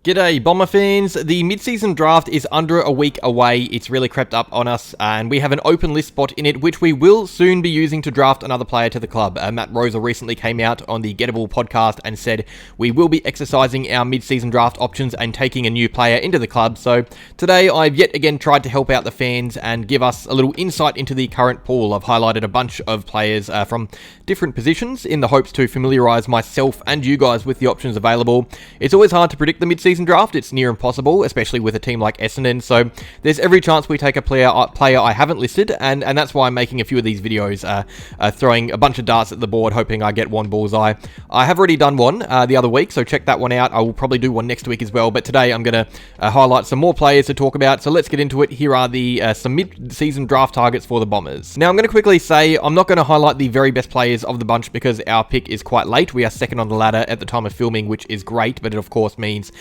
G'day Bomber fans, the mid-season draft is under a week away. It's really crept up on us and we have an open list spot in it which we will soon be using to draft another player to the club. Matt Rosa recently came out on the Gettable podcast and said we will be exercising our mid-season draft options and taking a new player into the club. So today I've yet again tried to help out the fans and give us a little insight into the current pool. I've highlighted a bunch of players from different positions in the hopes to familiarise myself and you guys with the options available. It's always hard to predict the mid-season draft. It's near impossible, especially with a team like Essendon, so there's every chance we take a player I haven't listed, and that's why I'm making a few of these videos, throwing a bunch of darts at the board, hoping I get one bullseye. I have already done one the other week, so check that one out. I will probably do one next week as well, but today I'm going to highlight some more players to talk about, so let's get into it. Here are the some mid-season draft targets for the Bombers. Now, I'm going to quickly say I'm not going to highlight the very best players of the bunch because our pick is quite late. We are second on the ladder at the time of filming, which is great, but it of course means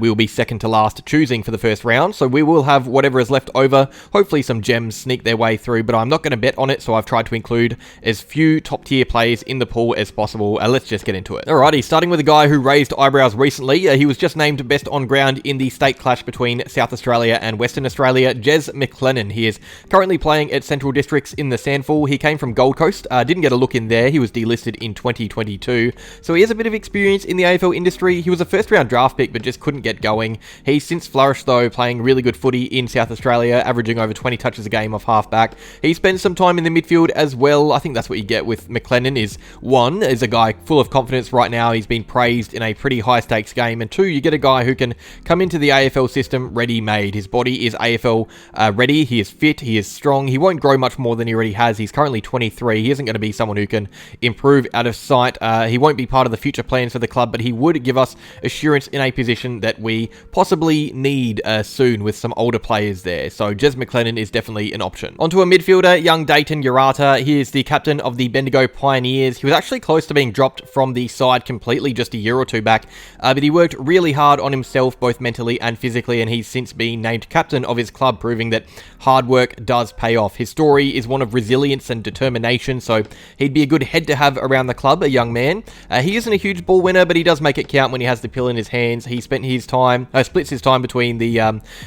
we will be second to last choosing for the first round, so we will have whatever is left over. Hopefully some gems sneak their way through, but I'm not going to bet on it, so I've tried to include as few top tier players in the pool as possible. Let's just get into it. Alrighty, starting with a guy who raised eyebrows recently. He was just named best on ground in the state clash between South Australia and Western Australia. Jez McLennan. He is currently playing at Central Districts in the Sandful. He came from Gold Coast, didn't get a look in there. He was delisted in 2022, so he has a bit of experience in the AFL industry. He was a first round draft pick, but just couldn't get going. He's since flourished though, playing really good footy in South Australia, averaging over 20 touches a game off halfback. He spends some time in the midfield as well. I think that's what you get with McLennan is, one, is a guy full of confidence right now. He's been praised in a pretty high stakes game, and two, you get a guy who can come into the AFL system ready-made. His body is AFL ready. He is fit. He is strong. He won't grow much more than he already has. He's currently 23. He isn't going to be someone who can improve out of sight. He won't be part of the future plans for the club, but he would give us assurance in a position that we possibly need soon with some older players there. So Jez McLennan is definitely an option. Onto a midfielder, young Dayten Uerata. He is the captain of the Bendigo Pioneers. He was actually close to being dropped from the side completely just a year or two back, but he worked really hard on himself both mentally and physically, and he's since been named captain of his club, proving that hard work does pay off. His story is one of resilience and determination, so he'd be a good head to have around the club, a young man. He isn't a huge ball winner, but he does make it count when he has the pill in his hands. He spent his time splits his time between the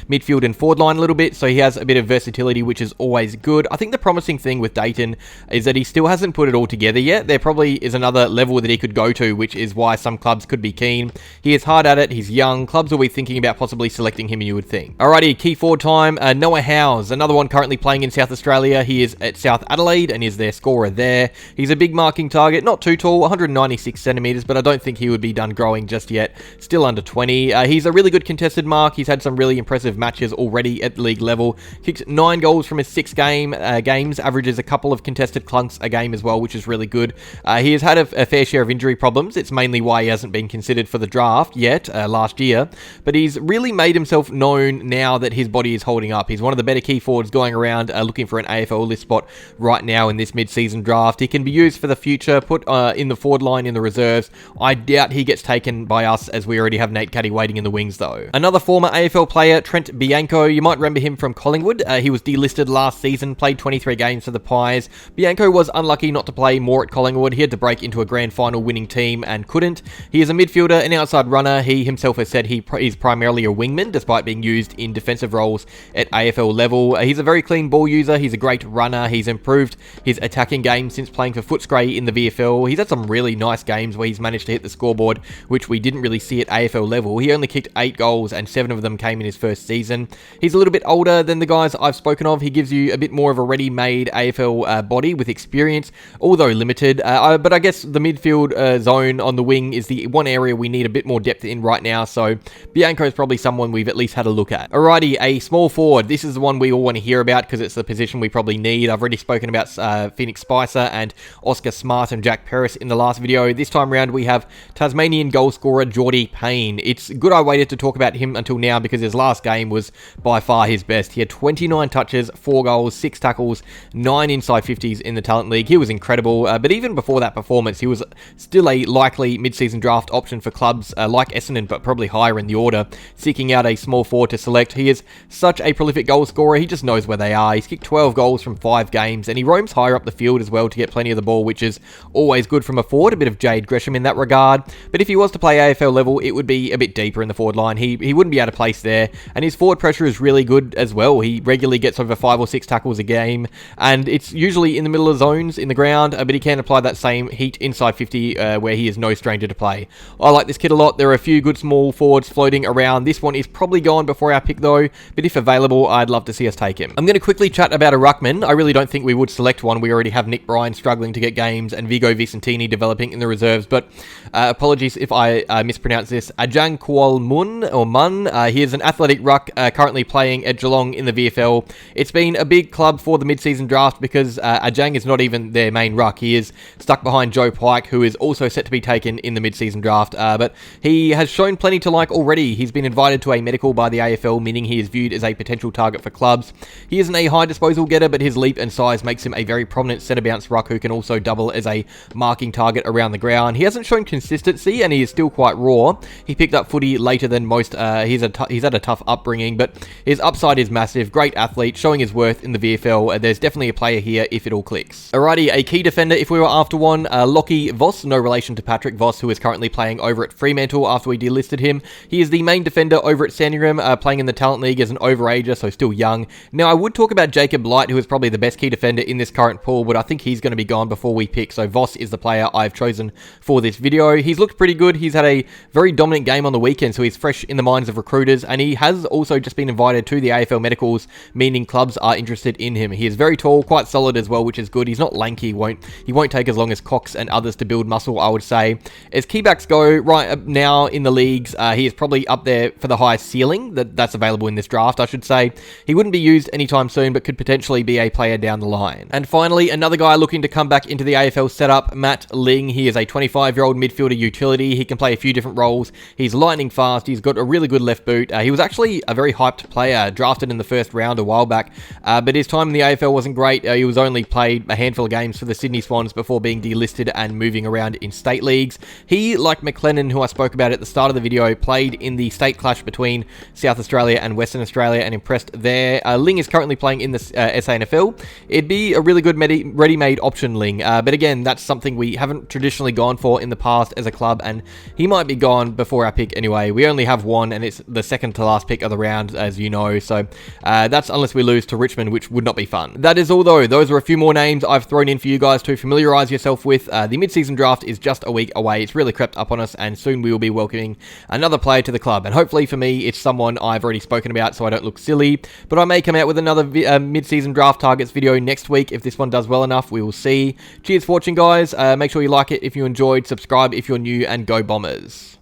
midfield and forward line a little bit, so he has a bit of versatility, which is always good. I think the promising thing with Dayten is that he still hasn't put it all together yet. There probably is another level that he could go to, which is why some clubs could be keen. He is hard at it, he's young, clubs will be thinking about possibly selecting him, you would think. Alrighty, key forward time, Noah Howes, another one currently playing in South Australia. He is at South Adelaide and is their scorer there. He's a big marking target, not too tall, 196 centimetres, but I don't think he would be done growing just yet. Still under 20. He's a really good contested mark. He's had some really impressive matches already at league level. Kicked 9 goals from his 6 games, averages a couple of contested clunks a game as well, which is really good. He has had a fair share of injury problems. It's mainly why he hasn't been considered for the draft yet last year, but he's really made himself known now that his body is holding up. He's one of the better key forwards going around looking for an AFL list spot right now in this mid-season draft. He can be used for the future, put in the forward line in the reserves. I doubt he gets taken by us, as we already have Nate Caddy waiting in the wings though. Another former AFL player, Trent Bianco. You might remember him from Collingwood. He was delisted last season, played 23 games for the Pies. Bianco was unlucky not to play more at Collingwood. He had to break into a grand final winning team and couldn't. He is a midfielder, an outside runner. He himself has said he is primarily a wingman, despite being used in defensive roles at AFL level. He's a very clean ball user. He's a great runner. He's improved his attacking game since playing for Footscray in the VFL. He's had some really nice games where he's managed to hit the scoreboard, which we didn't really see at AFL level. He only kicked 8 goals and 7 of them came in his first season. He's a little bit older than the guys I've spoken of. He gives you a bit more of a ready-made AFL body with experience, although limited. But I guess the midfield zone on the wing is the one area we need a bit more depth in right now, so Bianco is probably someone we've at least had a look at. Alrighty, a small forward. This is the one we all want to hear about because it's the position we probably need. I've already spoken about Phoenix Spicer and Oscar Smart and Jack Perris in the last video. This time around we have Tasmanian goal scorer Geordie Payne. It's good I waited to talk about him until now because his last game was by far his best. He had 29 touches, 4 goals, 6 tackles, 9 inside 50s in the Talent League. He was incredible, but even before that performance, he was still a likely mid-season draft option for clubs like Essendon, but probably higher in the order, seeking out a small forward to select. He is such a prolific goal scorer, he just knows where they are. He's kicked 12 goals from 5 games, and he roams higher up the field as well to get plenty of the ball, which is always good from a forward, a bit of Jade Gresham in that regard. But if he was to play AFL level, it would be a bit deeper in the forward line. He wouldn't be out of place there, and his forward pressure is really good as well. He regularly gets over 5 or 6 tackles a game, and it's usually in the middle of zones in the ground, but he can apply that same heat inside 50 where he is no stranger to play. I like this kid a lot. There are a few good small forwards floating around. This one is probably gone before our pick though, but if available, I'd love to see us take him. I'm going to quickly chat about a ruckman. I really don't think we would select one. We already have Nick Bryan struggling to get games and Vigo Vicentini developing in the reserves, but apologies if I mispronounce this. Ajang Kuol Mun, or Mun. He is an athletic ruck currently playing at Geelong in the VFL. It's been a big club for the mid-season draft because Ajang is not even their main ruck. He is stuck behind Joe Pike, who is also set to be taken in the mid-season draft, but he has shown plenty to like already. He's been invited to a medical by the AFL, meaning he is viewed as a potential target for clubs. He isn't a high disposal getter, but his leap and size makes him a very prominent centre bounce ruck who can also double as a marking target around the ground. He hasn't shown consistency and he is still quite raw. He picked up footy later than most. He's had a tough upbringing, but his upside is massive. Great athlete, showing his worth in the VFL. There's definitely a player here if it all clicks. Alrighty, a key defender if we were after one. Lachlan Voss, no relation to Patrick Voss, who is currently playing over at Fremantle after we delisted him. He is the main defender over at Sandringham, playing in the Talent League as an overager, so still young. Now, I would talk about Jacob Light, who is probably the best key defender in this current pool, but I think he's going to be gone before we pick, so Voss is the player I've chosen for this video. He's looked pretty good. He's had a very dominant game on the weekend, so he's fresh in the minds of recruiters, and he has also just been invited to the AFL medicals, meaning clubs are interested in him. He is very tall, quite solid as well, which is good. He's not lanky. He won't take as long as Cox and others to build muscle, I would say. As keybacks go, right now in the leagues, he is probably up there for the highest ceiling that's available in this draft, I should say. He wouldn't be used anytime soon, but could potentially be a player down the line. And finally, another guy looking to come back into the AFL setup, Matt Ling. He is a 25-year-old midfielder utility. He can play a few different roles. He's lightning fast. He's got a really good left boot. He was actually a very hyped player, drafted in the first round a while back, but his time in the AFL wasn't great. He was only played a handful of games for the Sydney Swans before being delisted and moving around in state leagues. He, like McLennan, who I spoke about at the start of the video, played in the state clash between South Australia and Western Australia and impressed there. Ling is currently playing in the SANFL. It'd be a really good ready-made option, Ling, but again, that's something we haven't traditionally gone for in the past as a club, and he might be gone before our pick anyway. We only have one, and it's the second to last pick of the round, as you know, so that's unless we lose to Richmond, which would not be fun. That is all though. Those are a few more names I've thrown in for you guys to familiarise yourself with. The mid-season draft is just a week away. It's really crept up on us, and soon we will be welcoming another player to the club, and hopefully for me, it's someone I've already spoken about so I don't look silly, but I may come out with another mid-season draft targets video next week. If this one does well enough, we will see. Cheers for watching, guys. Make sure you like it if you enjoyed, subscribe if you're new, and go Bombers.